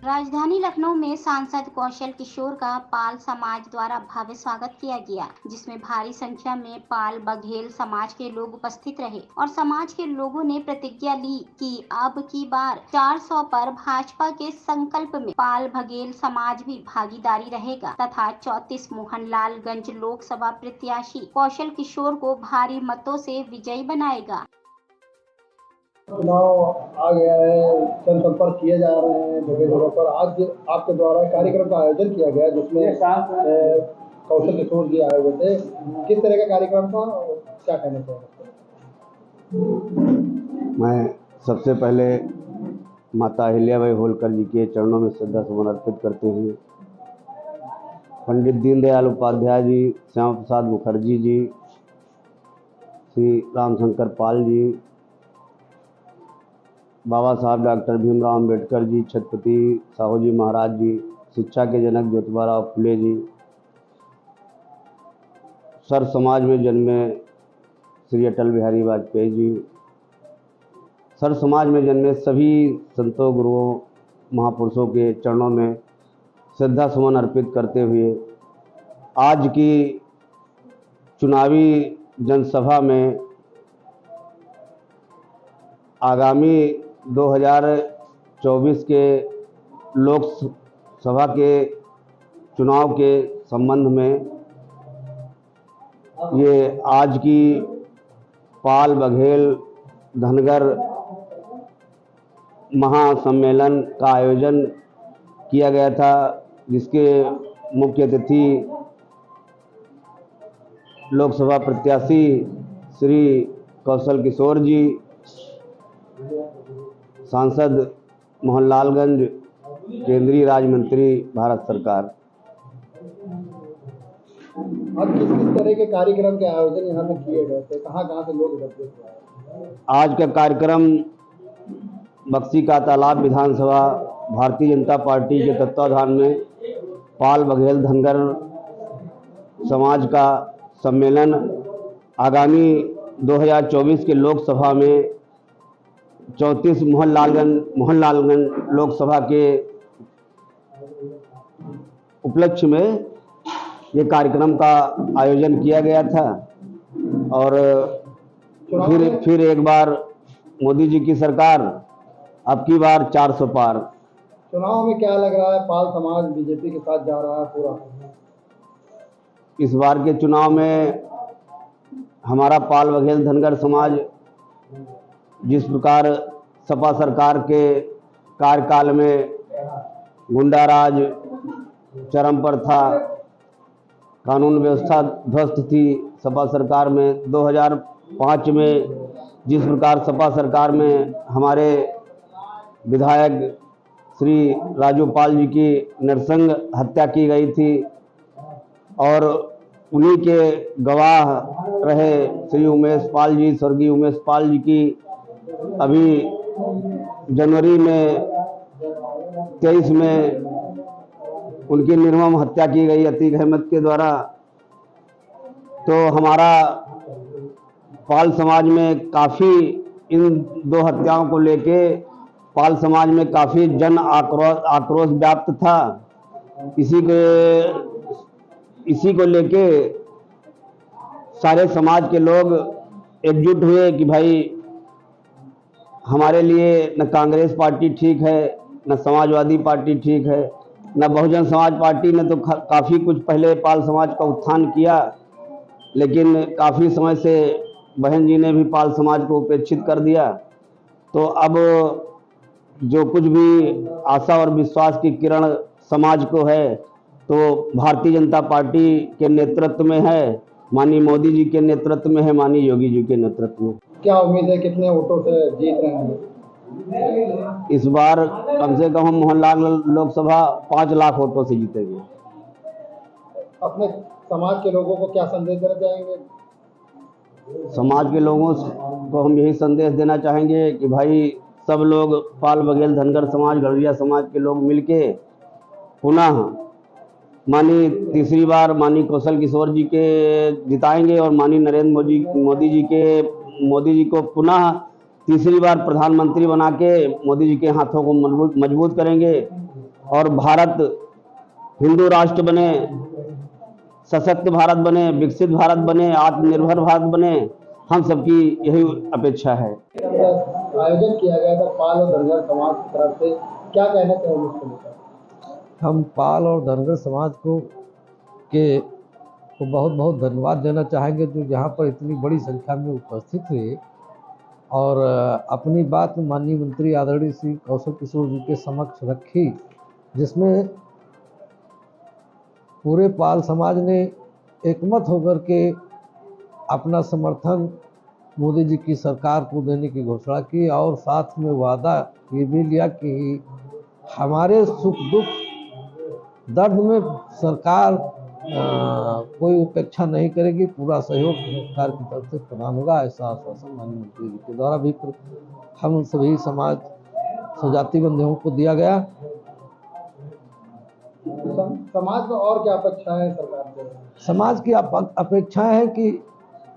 राजधानी लखनऊ में सांसद कौशल किशोर का पाल समाज द्वारा भव्य स्वागत किया गया, जिसमें भारी संख्या में पाल बघेल समाज के लोग उपस्थित रहे और समाज के लोगों ने प्रतिज्ञा ली कि अब की बार 400 पर भाजपा के संकल्प में पाल बघेल समाज भी भागीदारी रहेगा तथा 34 मोहनलालगंज लोकसभा प्रत्याशी कौशल किशोर को भारी मतों से विजयी बनाएगा। चुनाव आ गया है, जनसंपर्क किए जा रहे हैं जगह जगह पर। आज आपके द्वारा कार्यक्रम का आयोजन किया गया जिसमें कौशल किशोर जी आए हुए थे। किस तरह का कार्यक्रम था, क्या कहना चाहेंगे? मैं सबसे पहले माता अहिल्याबाई होलकर जी के चरणों में श्रद्धा सुमन अर्पित करते हुए पंडित दीनदयाल उपाध्याय जी, श्यामा प्रसाद मुखर्जी जी, श्री रामशंकर पाल जी, बाबा साहब डॉक्टर भीमराव अम्बेडकर जी, छत्रपति साहू जी महाराज जी, शिक्षा के जनक ज्योतिबा फुले जी, सर समाज में जन्मे श्री अटल बिहारी वाजपेयी जी, सर समाज में जन्मे सभी संतों गुरुओं महापुरुषों के चरणों में श्रद्धा सुमन अर्पित करते हुए आज की चुनावी जनसभा में आगामी 2024 के लोकसभा के चुनाव के संबंध में ये आज की पाल बघेल धनगर महासम्मेलन का आयोजन किया गया था, जिसके मुख्य अतिथि लोकसभा प्रत्याशी श्री कौशल किशोर जी, सांसद मोहनलालगंज, केंद्रीय राज्य मंत्री भारत सरकार। आज किस किस तरह के कार्यक्रम के आयोजन यहाँ पे किए गए थे, कहाँ कहाँ से लोग एकत्रित हुए? आज का कार्यक्रम बक्सी का तालाब विधानसभा भारतीय जनता पार्टी के तत्वाधान में पाल बघेल धनगर समाज का सम्मेलन आगामी 2024 के लोकसभा में 34 मोहनलालगंज लोकसभा के उपलक्ष्य में ये कार्यक्रम का आयोजन किया गया था। और फिर एक बार मोदी जी की सरकार, अब की बार 400 पार। चुनाव में क्या लग रहा है, पाल समाज बीजेपी के साथ जा रहा है पूरा? इस बार के चुनाव में हमारा पाल बघेल धनगर समाज जिस प्रकार सपा सरकार के कार्यकाल में गुंडाराज चरम पर था, कानून व्यवस्था ध्वस्त थी, सपा सरकार में 2005 में जिस प्रकार सपा सरकार में हमारे विधायक श्री राजू पाल जी की नरसंग हत्या की गई थी और उन्हीं के गवाह रहे श्री उमेश पाल जी, स्वर्गीय उमेश पाल जी की अभी जनवरी में 23 में उनकी निर्मम हत्या की गई अतीक अहमद के द्वारा। तो हमारा पाल समाज में काफ़ी इन दो हत्याओं को लेके पाल समाज में काफ़ी जन आक्रोश व्याप्त था। इसी को लेके सारे समाज के लोग एकजुट हुए कि भाई हमारे लिए न कांग्रेस पार्टी ठीक है, न समाजवादी पार्टी ठीक है, न बहुजन समाज पार्टी ने तो काफ़ी कुछ पहले पाल समाज का उत्थान किया, लेकिन काफ़ी समय से बहन जी ने भी पाल समाज को उपेक्षित कर दिया। तो अब जो कुछ भी आशा और विश्वास की किरण समाज को है तो भारतीय जनता पार्टी के नेतृत्व में है, माननीय मोदी जी के नेतृत्व में है, माननीय योगी जी के नेतृत्व में। क्या उम्मीद है, कितने वोटों से जीत रहे हैं? इस बार कम से कम हम मोहनलाल लोकसभा 5 लाख वोटों से जीतेंगे। अपने समाज के लोगों को क्या संदेश देना चाहेंगे? समाज के लोगों को हम यही संदेश देना चाहेंगे कि भाई सब लोग पाल बघेल धनगर समाज, गढ़िया समाज के लोग मिलके पुनः माननीय तीसरी बार माननीय कौशल किशोर जी के जिताएंगे और माननीय नरेंद्र मोदी जी को पुनः तीसरी बार प्रधानमंत्री बना के मोदी जी के हाथों को मजबूत करेंगे और भारत हिंदू राष्ट्र बने, सशक्त भारत बने, विकसित भारत बने, आत्मनिर्भर भारत बने, हम सबकी यही अपेक्षा है। आयोजन किया गया था पाल और धनगर समाज की तरफ से, क्या कहना चाहेंगे इसको लेकर? हम पाल और धनगर समाज को बहुत बहुत धन्यवाद देना चाहेंगे जो यहाँ पर इतनी बड़ी संख्या में उपस्थित हुए और अपनी बात माननीय मंत्री आदरणीय श्री कौशल किशोर जी के समक्ष रखी, जिसमें पूरे पाल समाज ने एकमत होकर के अपना समर्थन मोदी जी की सरकार को देने की घोषणा की और साथ में वादा ये भी लिया कि हमारे सुख दुख दर्द में सरकार कोई उपेक्षा नहीं करेगी, पूरा सहयोग सरकार की तरफ से प्रदान होगा। ऐसा आश्वासन माननीय मंत्री जी के द्वारा भी हम सभी समाज स्वजाति बंधुओं को दिया गया। समाज को और क्या अपेक्षाएं है सरकार से? समाज की अपेक्षाएं हैं कि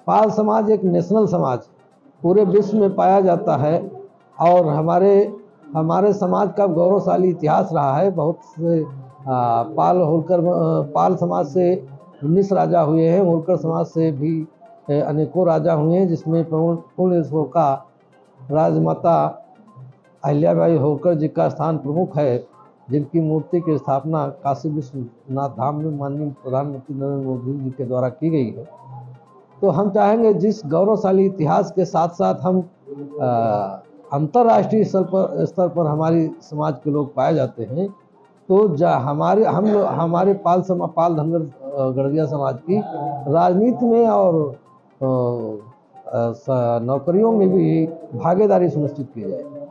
पाल समाज एक नेशनल समाज पूरे विश्व में पाया जाता है और हमारे समाज का गौरवशाली इतिहास रहा है। बहुत से पाल समाज से 19 राजा हुए हैं, होलकर समाज से भी अनेकों राजा हुए हैं, जिसमें पूर्ण का राजमाता अहिल्याबाई होलकर जी का स्थान प्रमुख है, जिनकी मूर्ति की स्थापना काशी विश्वनाथ धाम में माननीय प्रधानमंत्री नरेंद्र मोदी जी के द्वारा की गई है। तो हम चाहेंगे जिस गौरवशाली इतिहास के साथ साथ हम अंतर्राष्ट्रीय स्तर पर हमारी समाज के लोग पाए जाते हैं, तो हमारे पाल धनगर गढ़विया समाज की राजनीति में और नौकरियों में भी भागीदारी सुनिश्चित की जाए।